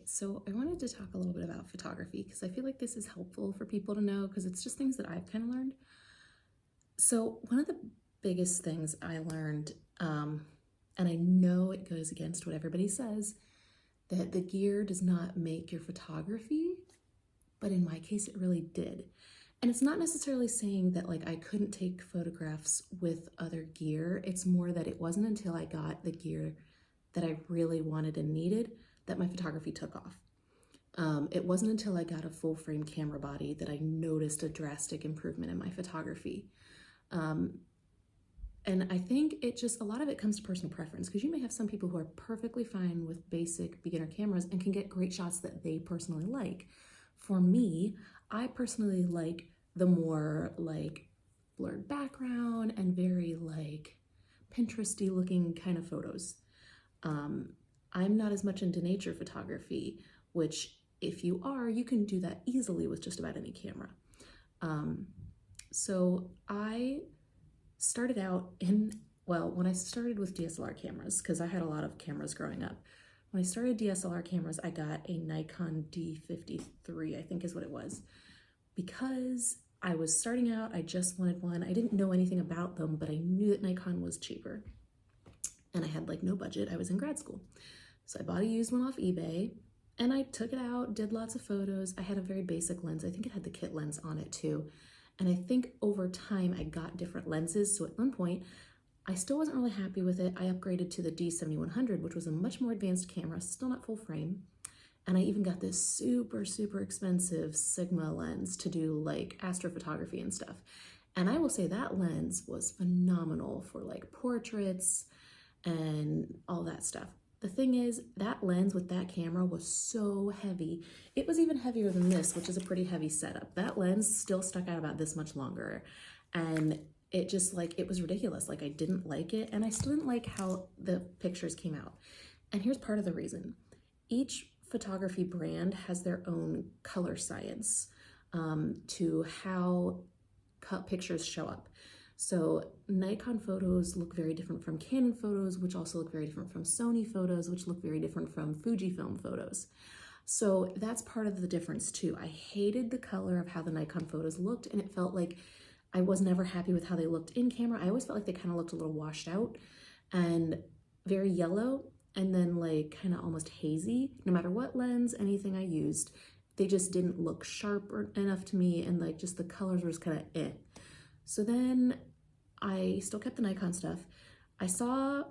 So I wanted to talk a little bit about photography because I feel like this is helpful for people to know because it's just things that I've kind of learned. So one of the biggest things I learned, and I know it goes against what everybody says, that the gear does not make your photography, but in my case it really did. And it's not necessarily saying that like I couldn't take photographs with other gear. It's more that it wasn't until I got the gear that I really wanted and needed that my photography took off. It wasn't until I got a full frame camera body that I noticed a drastic improvement in my photography. And I think a lot of it comes to personal preference because you may have some people who are perfectly fine with basic beginner cameras and can get great shots that they personally like. For me, I personally like the more like blurred background and very like Pinteresty looking kind of photos. I'm not as much into nature photography, which if you are, you can do that easily with just about any camera. So I started out when I started with DSLR cameras, because I had a lot of cameras growing up. When I started DSLR cameras, I got a Nikon D53, I think is what it was. Because I was starting out, I just wanted one. I didn't know anything about them, but I knew that Nikon was cheaper. And I had like no budget. I was in grad school. So I bought a used one off eBay and I took it out, did lots of photos. I had a very basic lens. I think it had the kit lens on it too. And I think over time I got different lenses. So at one point, I still wasn't really happy with it. I upgraded to the D7100, which was a much more advanced camera, still not full frame. And I even got this super, super expensive Sigma lens to do like astrophotography and stuff. And I will say that lens was phenomenal for like portraits and all that stuff. The thing is, that lens with that camera was so heavy. It was even heavier than this, which is a pretty heavy setup. That lens still stuck out about this much longer. And it just like, it was ridiculous. Like I didn't like it and I still didn't like how the pictures came out. And here's part of the reason. Each photography brand has their own color science to how pictures show up. So Nikon photos look very different from Canon photos, which also look very different from Sony photos, which look very different from Fujifilm photos. So that's part of the difference too. I hated the color of how the Nikon photos looked, and it felt like I was never happy with how they looked in camera. I always felt like they kind of looked a little washed out and very yellow, and then like kind of almost hazy. No matter what lens, anything I used, they just didn't look sharp enough to me, and like just the colors were just kind of eh. So then I still kept the Nikon stuff. I saw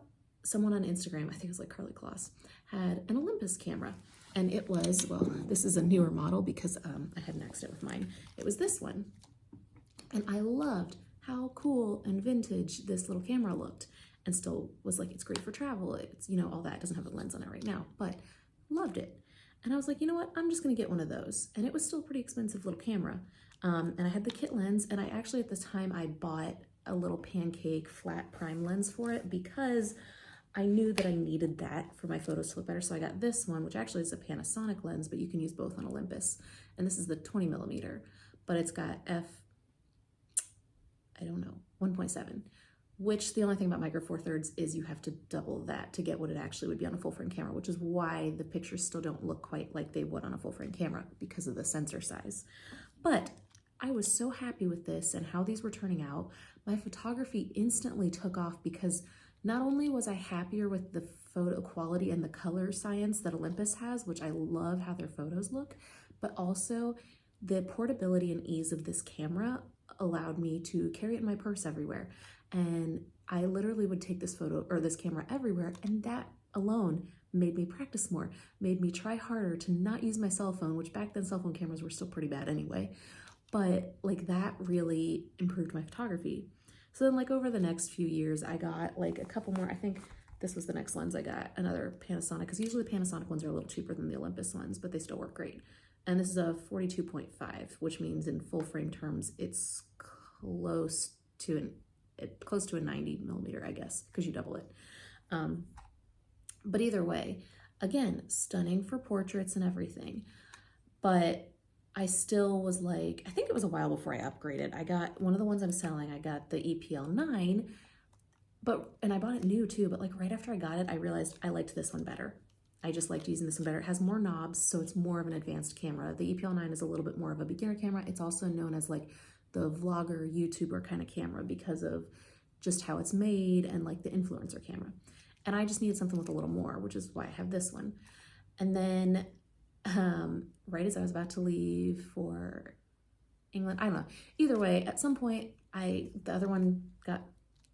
someone on Instagram, I think it was like Carly Kloss, had an Olympus camera. And it was, well, this is a newer model because I had an accident with mine. It was this one. And I loved how cool and vintage this little camera looked, and still was like, it's great for travel. It's, you know, all that. It doesn't have a lens on it right now, but loved it. And I was like, you know what? I'm just gonna get one of those. And it was still a pretty expensive little camera. And I had the kit lens, and I actually at the time I bought a little pancake flat prime lens for it because I knew that I needed that for my photos to look better. So I got this one, which actually is a Panasonic lens, but you can use both on Olympus. And this is the 20mm, but it's got 1.7, which the only thing about micro four thirds is you have to double that to get what it actually would be on a full frame camera, which is why the pictures still don't look quite like they would on a full frame camera because of the sensor size. But I was so happy with this and how these were turning out. My photography instantly took off because not only was I happier with the photo quality and the color science that Olympus has, which I love how their photos look, but also the portability and ease of this camera allowed me to carry it in my purse everywhere. And I literally would take this camera everywhere, and that alone made me practice more, made me try harder to not use my cell phone, which back then cell phone cameras were still pretty bad anyway. But like that really improved my photography. So then like over the next few years, I got like a couple more. I think this was the next lens I got, another Panasonic, because usually the Panasonic ones are a little cheaper than the Olympus ones, but they still work great. And this is a 42.5, which means in full frame terms, it's close to a 90mm, I guess, because you double it. But either way, again, stunning for portraits and everything. But I still was like, I think it was a while before I upgraded. I got one of the ones I'm selling, I got the EPL9, and I bought it new too, but like right after I got it, I realized I liked this one better. I just liked using this one better. It has more knobs, so it's more of an advanced camera. The EPL9 is a little bit more of a beginner camera. It's also known as like the vlogger, YouTuber kind of camera because of just how it's made and like the influencer camera. And I just needed something with a little more, which is why I have this one. And then right as I was about to leave for England, I don't know. Either way, at some point, the other one got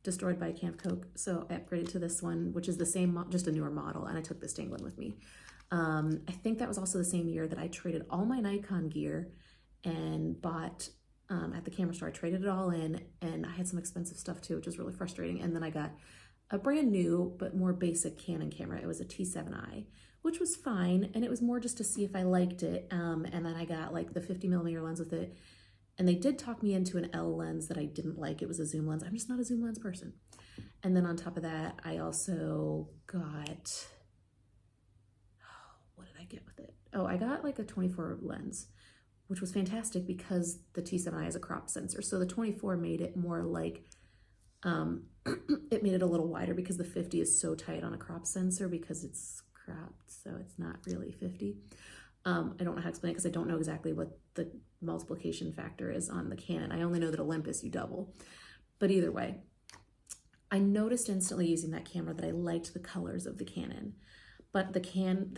destroyed by a can of Coke, so I upgraded to this one, which is the same, just a newer model, and I took this to England with me. I think that was also the same year that I traded all my Nikon gear and bought at the camera store. I traded it all in, and I had some expensive stuff too, which was really frustrating. And then I got a brand new but more basic Canon camera. It was a T7i, which was fine, and it was more just to see if I liked it. And then I got like the 50mm lens with it. And they did talk me into an L lens that I didn't like. It was a zoom lens. I'm just not a zoom lens person. And then on top of that, I also got, what did I get with it? Oh, I got like a 24 lens, which was fantastic because the T7i is a crop sensor. So the 24 made it more like, it made it a little wider because the 50 is so tight on a crop sensor because it's cropped, so it's not really 50. I don't know how to explain it because I don't know exactly what the multiplication factor is on the Canon. I only know that Olympus you double. But either way, I noticed instantly using that camera that I liked the colors of the Canon. But the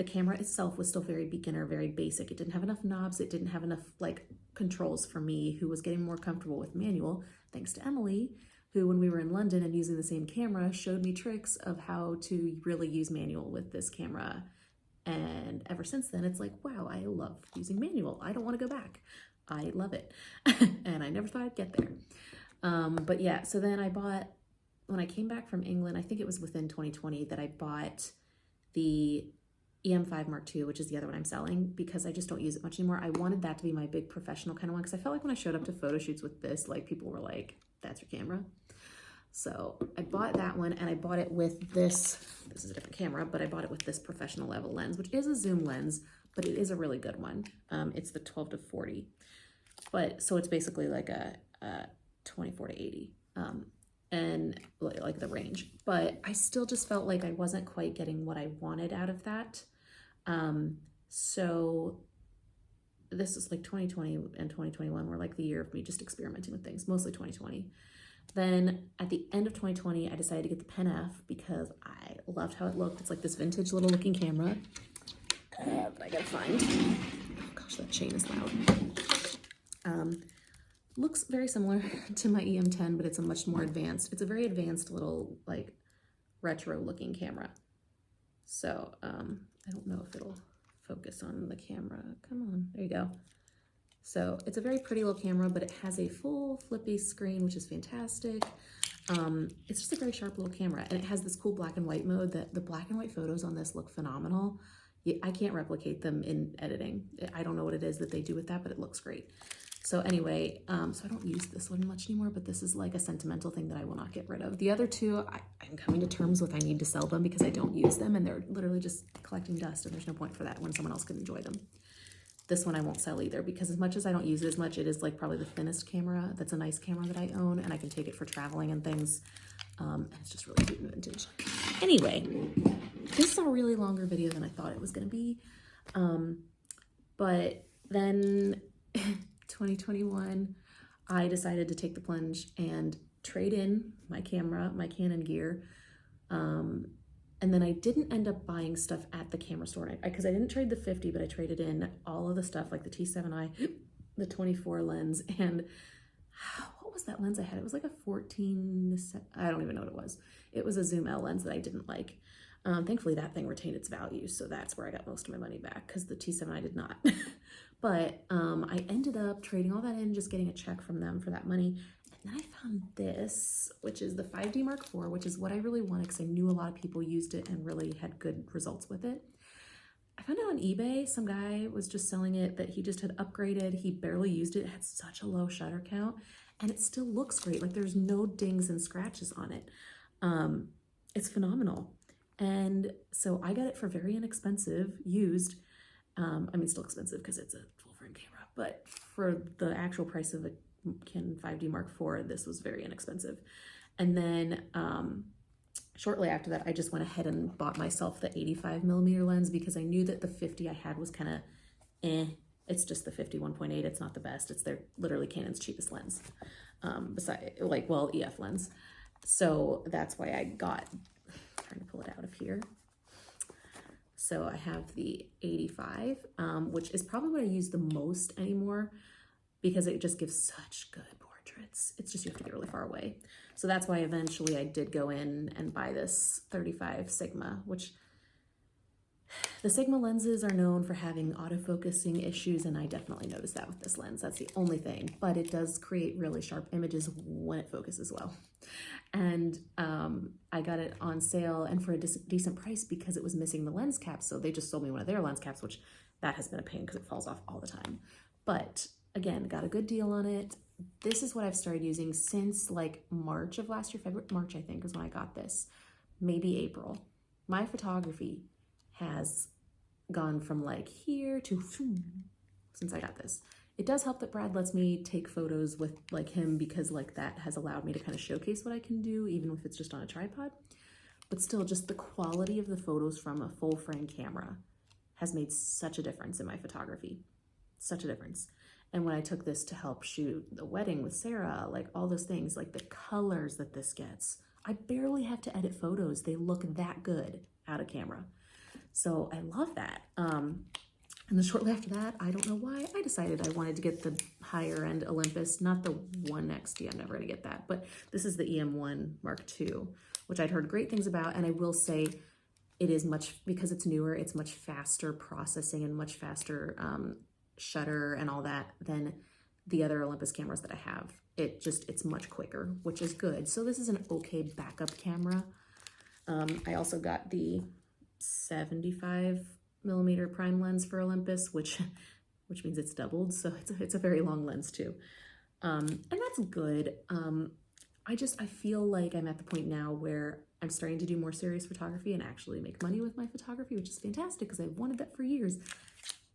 camera itself was still very beginner, very basic. It didn't have enough knobs. It didn't have enough like controls for me, who was getting more comfortable with manual, thanks to Emily, who when we were in London and using the same camera showed me tricks of how to really use manual with this camera. And ever since then, it's like, wow, I love using manual. I don't want to go back. I love it. And I never thought I'd get there. But yeah, so then I bought, when I came back from England, I think it was within 2020 that I bought the Em1 Mark II, which is the other one I'm selling because I just don't use it much anymore. I wanted that to be my big professional kind of one because I felt like when I showed up to photo shoots with this, like people were like, that's your camera. So I bought that one and I bought it with this is a different camera, but I bought it with this professional level lens, which is a zoom lens, but it is a really good one. It's the 12-40, but so it's basically like a 24-80 and like the range, but I still just felt like I wasn't quite getting what I wanted out of that. So this is like 2020 and 2021 were like the year of me just experimenting with things, mostly 2020. Then at the end of 2020, I decided to get the Pen F because I loved how it looked. It's like this vintage little looking camera that I gotta find. Oh gosh, that chain is loud. Looks very similar to my EM10, but it's a much more advanced, it's a very advanced little like retro looking camera. So I don't know if it'll focus on the camera. Come on, there you go. So it's a very pretty little camera, but it has a full flippy screen, which is fantastic. It's just a very sharp little camera, and it has this cool black and white mode that the black and white photos on this look phenomenal. I can't replicate them in editing. I don't know what it is that they do with that, but it looks great. So anyway, so I don't use this one much anymore, but this is like a sentimental thing that I will not get rid of. The other two, I'm coming to terms with I need to sell them because I don't use them, and they're literally just collecting dust, and there's no point for that when someone else can enjoy them. This one I won't sell either because as much as I don't use it as much, it is like probably the thinnest camera. That's a nice camera that I own, and I can take it for traveling and things. And it's just really cute and vintage. Anyway, this is a really longer video than I thought it was going to be. But then 2021, I decided to take the plunge and trade in my camera, my Canon gear. And then I didn't end up buying stuff at the camera store because I didn't trade the 50, but I traded in all of the stuff like the T7i, the 24 lens, and what was that lens I had? It was like a 14, I don't even know what it was. It was a zoom L lens that I didn't like. Thankfully that thing retained its value, so that's where I got most of my money back because the T7i did not. But I ended up trading all that in, just getting a check from them for that money. And then I found this, which is the 5D Mark IV, which is what I really wanted because I knew a lot of people used it and really had good results with it. I found it on eBay. Some guy was just selling it that he just had upgraded. He barely used it. It had such a low shutter count and it still looks great. Like there's no dings and scratches on it. It's phenomenal. And so I got it for very inexpensive, used. I mean, still expensive because it's a full frame camera, but for the actual price of a Canon 5D Mark IV, this was very inexpensive. And then shortly after that, I just went ahead and bought myself the 85mm lens because I knew that the 50 I had was kind of It's just the 51.8. It's not the best. It's literally Canon's cheapest lens. EF lens. So that's why I got, trying to pull it out of here. So I have the 85, which is probably what I use the most anymore because it just gives such good portraits. It's just you have to get really far away. So that's why eventually I did go in and buy this 35 Sigma, which the Sigma lenses are known for having autofocusing issues, and I definitely noticed that with this lens. That's the only thing, but it does create really sharp images when it focuses well. And I got it on sale and for a decent price because it was missing the lens cap. So they just sold me one of their lens caps, which that has been a pain because it falls off all the time. But again, got a good deal on it. This is what I've started using since like March of last year, March I think is when I got this, maybe April. My photography has gone from like here to since I got this. It does help that Brad lets me take photos with like him because like that has allowed me to kind of showcase what I can do, even if it's just on a tripod. But still, just the quality of the photos from a full frame camera has made such a difference in my photography. Such a difference. And when I took this to help shoot the wedding with Sarah, like all those things, like the colors that this gets, I barely have to edit photos. They look that good out of camera. So I love that. And then shortly after that, I don't know why, I decided I wanted to get the higher end Olympus, not the 1XD, I'm never gonna get that, but this is the Em1 Mark II, which I'd heard great things about. And I will say it is because it's newer, it's much faster processing and much faster shutter and all that than the other Olympus cameras that I have. It's much quicker, which is good. So this is an okay backup camera. I also got the 75mm prime lens for Olympus, which means it's doubled. So it's a very long lens too. And that's good. I feel like I'm at the point now where I'm starting to do more serious photography and actually make money with my photography, which is fantastic because I've wanted that for years.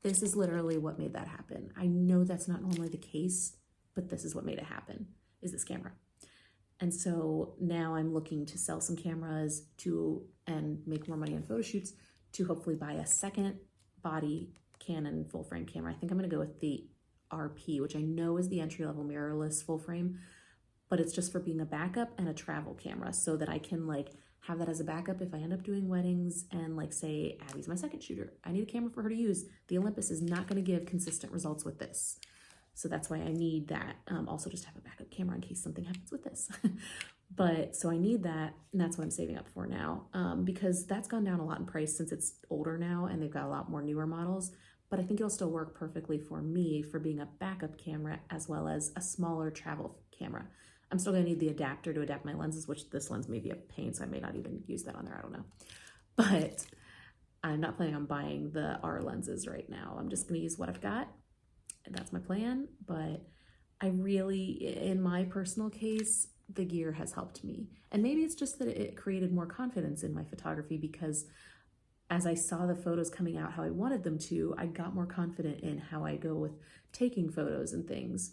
This is literally what made that happen. I know that's not normally the case, but this is what made it happen, is this camera. And so now I'm looking to sell some cameras and make more money on photo shoots to hopefully buy a second body Canon full frame camera. I think I'm gonna go with the RP, which I know is the entry-level mirrorless full frame, but it's just for being a backup and a travel camera so that I can like have that as a backup if I end up doing weddings and like say Abby's my second shooter. I need a camera for her to use. The Olympus is not gonna give consistent results with this. So that's why I need that. Also just have a backup camera in case something happens with this. So I need that, and that's what I'm saving up for now because that's gone down a lot in price since it's older now and they've got a lot more newer models, but I think it'll still work perfectly for me for being a backup camera as well as a smaller travel camera. I'm still gonna need the adapter to adapt my lenses, which this lens may be a pain, so I may not even use that on there, I don't know. But I'm not planning on buying the R lenses right now. I'm just gonna use what I've got. That's my plan, but I really, in my personal case, the gear has helped me. And maybe it's just that it created more confidence in my photography because as I saw the photos coming out how I wanted them to, I got more confident in how I go with taking photos and things.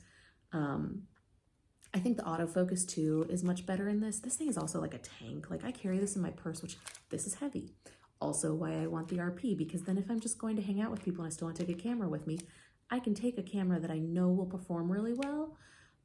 I think the autofocus too is much better in this. This thing is also like a tank. Like I carry this in my purse, which this is heavy. Also why I want the RP, because then if I'm just going to hang out with people and I still want to take a camera with me, I can take a camera that I know will perform really well,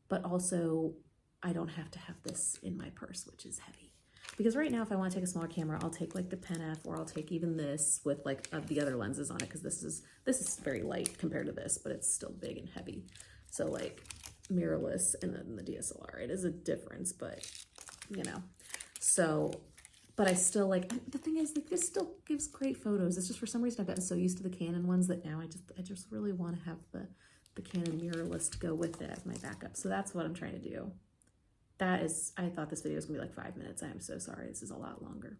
but also I don't have to have this in my purse, which is heavy. Because right now, if I want to take a smaller camera, I'll take like the Pen F, or I'll take even this with like the other lenses on it, because this is very light compared to this, but it's still big and heavy. So like mirrorless and then the DSLR, it is a difference, but you know. So, but I still like, the thing is, like, this still gives great photos. It's just for some reason I've gotten so used to the Canon ones that now I just really want to have the Canon mirrorless to go with it as my backup. So that's what I'm trying to do. I thought this video was gonna be like 5 minutes. I am so sorry, this is a lot longer.